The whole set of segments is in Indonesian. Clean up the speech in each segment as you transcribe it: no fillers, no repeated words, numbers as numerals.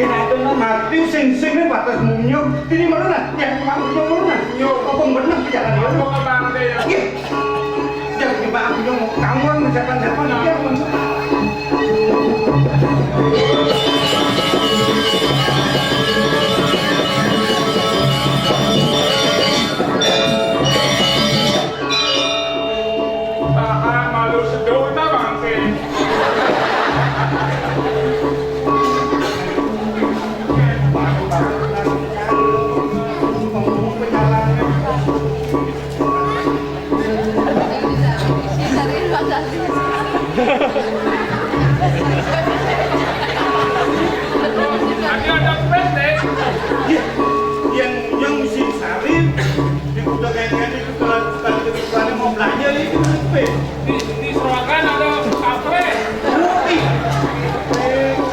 itu mati sing-singnya batas munyuk. Ini mana? Yang munyuk mana? Apa benar jalan dia? Apa bang dia? Jangan tiba aku yang mau kawan siapa dia malu sedut tak bang sih? Tadi ada pendek. Yang mesti salib di kuda kayak itu kalau mau belanja itu Di Seragan ada kafe.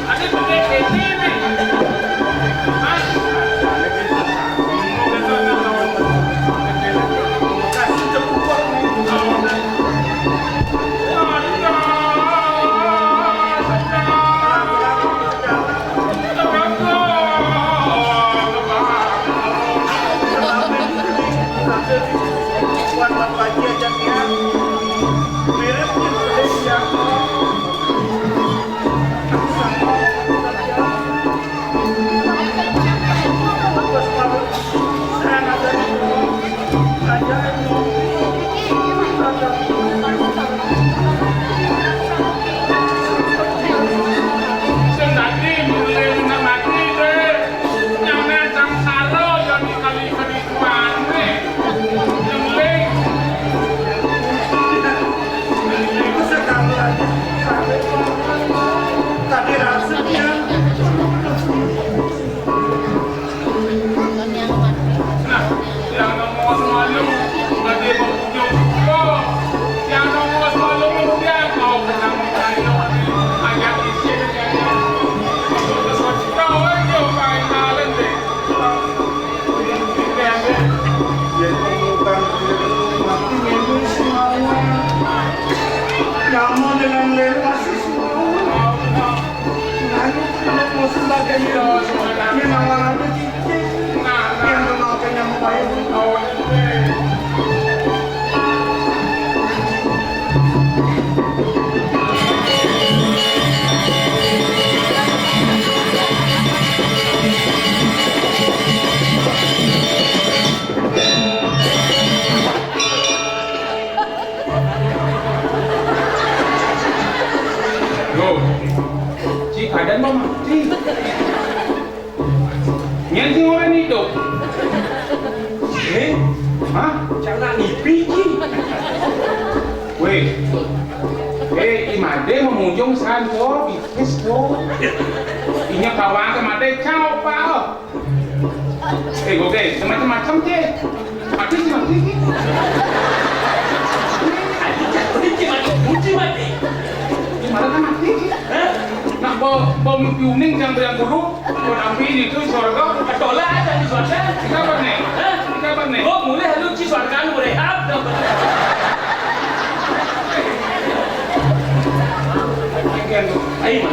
Ada pendek ini. Keadaan mau mati. Nyanyi orang hidup. Hah? Jangan nipi. Weh, imade memunjung santo bipis tuh. Inya kawan kemade cao pao. Oke, macam-macam je. Mati sih mati. Gimana kan mati? Nak bom kuning yang berang buruk, buat api itu sorga. Tolak aja di sorga. Kita apa nih? Kita apa nih? Oh, mulai halu ci sorga lu rehab. Ayo,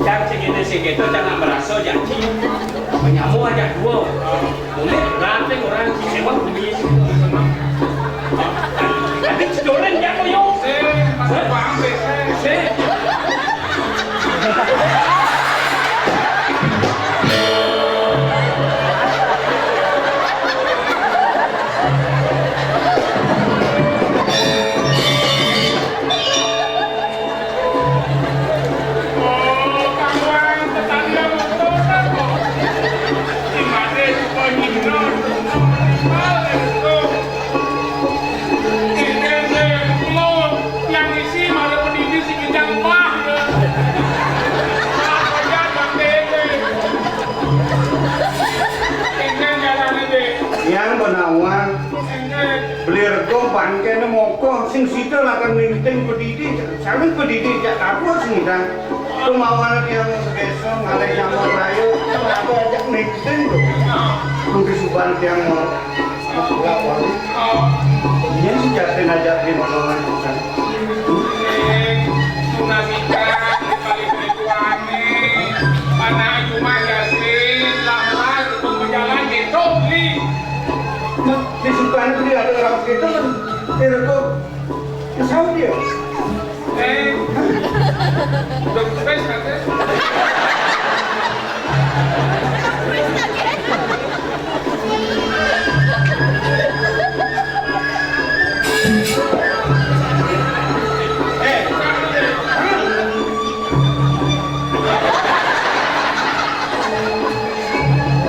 jangan segitu jangan merasa janji menyamu aja dua. Boleh ranting orang sewa beli tapi cedoran jangan yo. Masuk bang, kena moko sing sida akan minting pedidi sampe pedidi jak aku singdan kemauan yang segeso ngalih sama rayo aku ajak minting lho kudu suban yang mau lapor iya sih jatin ajak di nolongan kan sunasika balik rituane kok kesal dia. Udah beres katanya.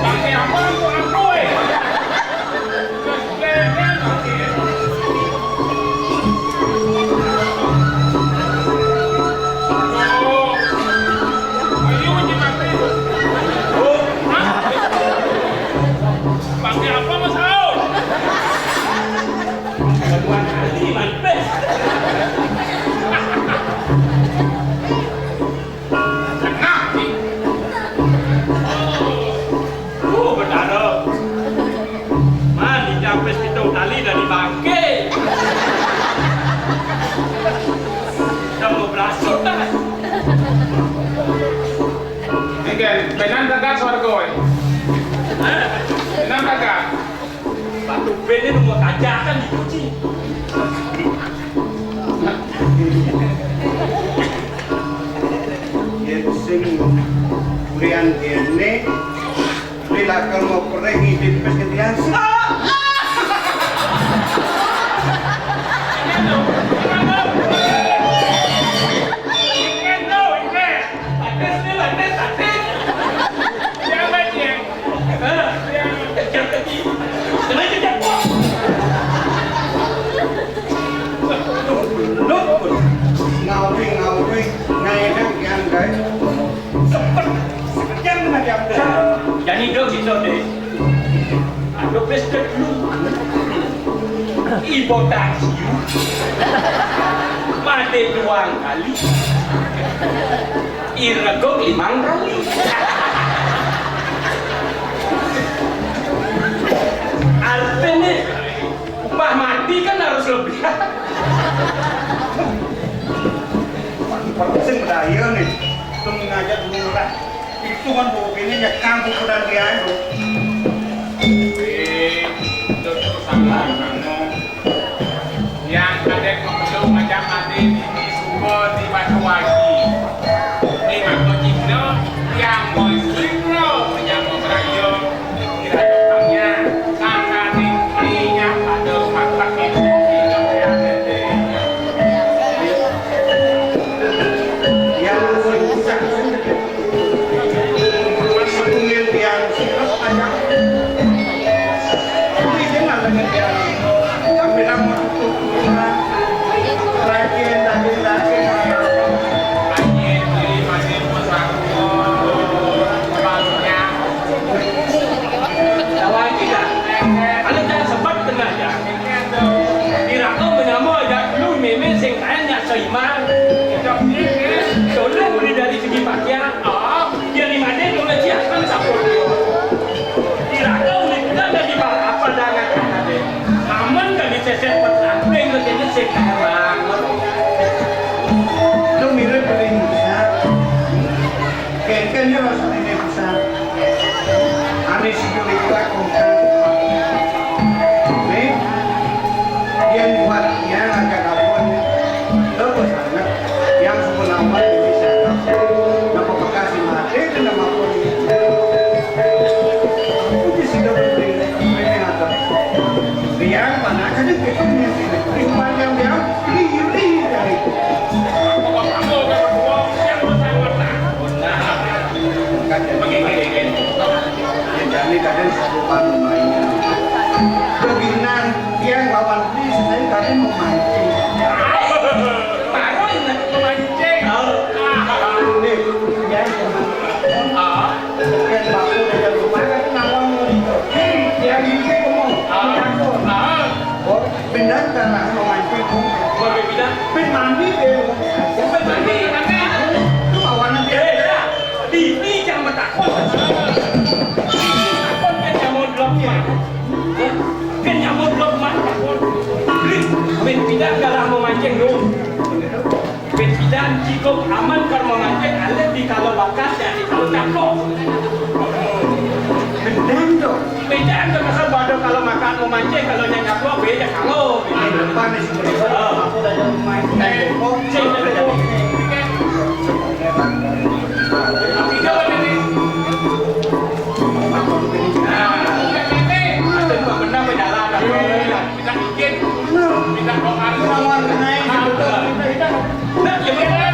Pakai apa untuk aku pakai apa Mas Aun? Keluar kali manpes. Berdarah. Mandi capes kita tali dari bangke. Dah mau berasuk dah. Tinggal benan kakak suara gue. Benan kakak. Batu bene nomor kajakan dicuci. Yen sing kurian kene dilakukan mau pereng ngidip pesentian sih. Ngawri ngaedan yang guys. Sepet sekian macam dah. Jadi dong kita deh. Ada pesta dulu. Ibu taksi. Mati dua kali. Iragok 5 kali. Artinya upah mati kan harus lebih. Sing berdaya nih, itu mengajak murah. Itu kan bawa ini ya kampung pedang dia itu. Itu sama kamu. Yang kadek membelum macam mati di sumber di batu wagi. Di makhluk Cina yang muslim loh, yang berayo kira jepangnya sangka tingginya ada makhluk itu yang ada. Yang susah mengil yang sirap aja. Ini jangan dengan yang kami nama tutup rajin lagi. Lawan kita. Kalau jangan sempat kena aja. Irako menamo aja dulu meme sing tanya seiman. Soalnya mulai dari segi pakaian, dia di mana mulai siapkan sapur dia. Irako mulai kita dari apa dengan ada. Aman kan diceset petang, ngertinya sekarang. Itu mirip dari Indonesia. Kayaknya masuk Indonesia. Aneh sih kalau kita konten. Nih, yang buatnya agak kapan? Terus anak yang sebenarnya bisa nama Bekasi mati dan nama pun. Aku di sini berdiri, ini ada. Dia mana kan itu ni? Iman yang dia iri dari. Jadi kadang satu panu mainnya. Kebinan yang lawan ini sebenarnya kadang mau mancing. Baru ini memancing. Ini yang yang baku dari rumah kan nawang itu. Yang ini ngomong. Oh, benar karena mau mancing. Berbeda. Ben mandi deh. Ben mandi. Itu awan dia. Ini yang bertakut. Takut kan nyamuk blok mak. Kan nyamuk blok mak takut. Ben tidak galah memancing dulu. Ben tidak cukup aman kalau memancing alat di kalau bakas dan di kalau takut. Benar dong. Beda kan pasal bodoh kalau makan memancing kalau nyanyi blok beda kalau. nampak nih sebenarnya. Aku udah jadi main tembok. Sing ada jadi. Video ini. Ada juga benar berjalan. Kita bikin. Kita doa. Lawan naik betul. Nah, ya benar.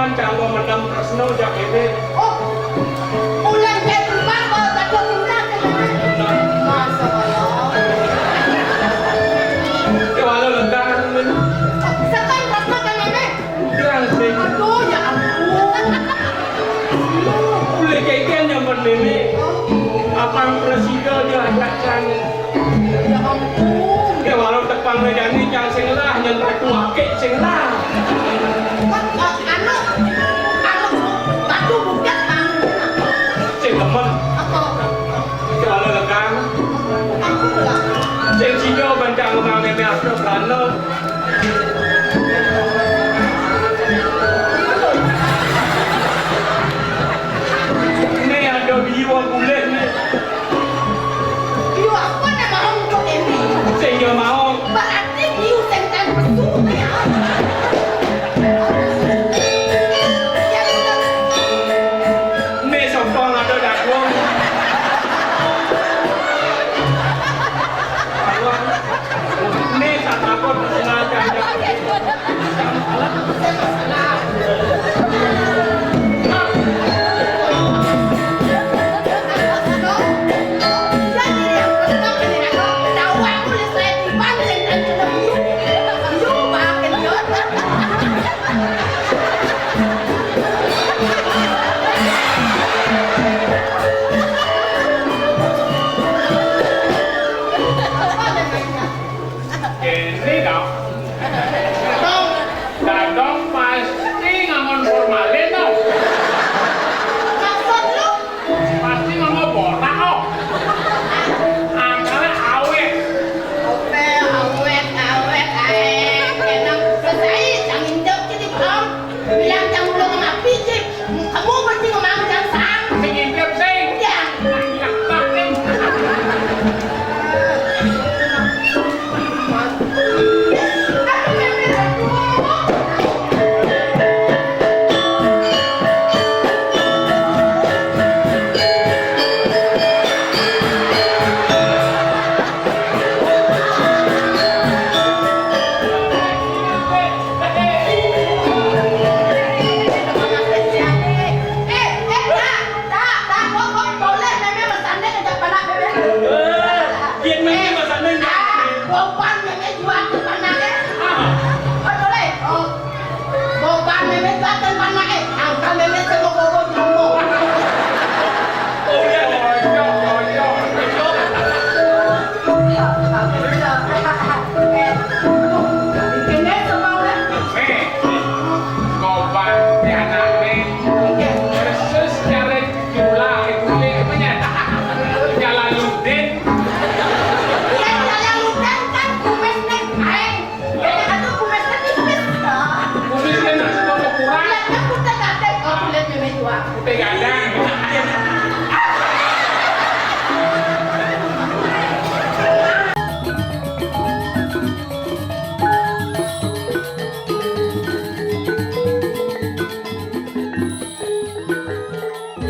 Tuhan jangan menang Kresno jak ini. Oh, ulang kayak rumah kok tak kok ulang kan? Masa Allah. Walau ledakan men. Sekarang Kresno kan nenek. Terang sih. Aduh ya ampun. Boleh kaitan yang bernene. Apa yang presiden dia ajakkan. Ya ampun. Ya walau tepang medani yang sing lah yang tak kuake sing lah.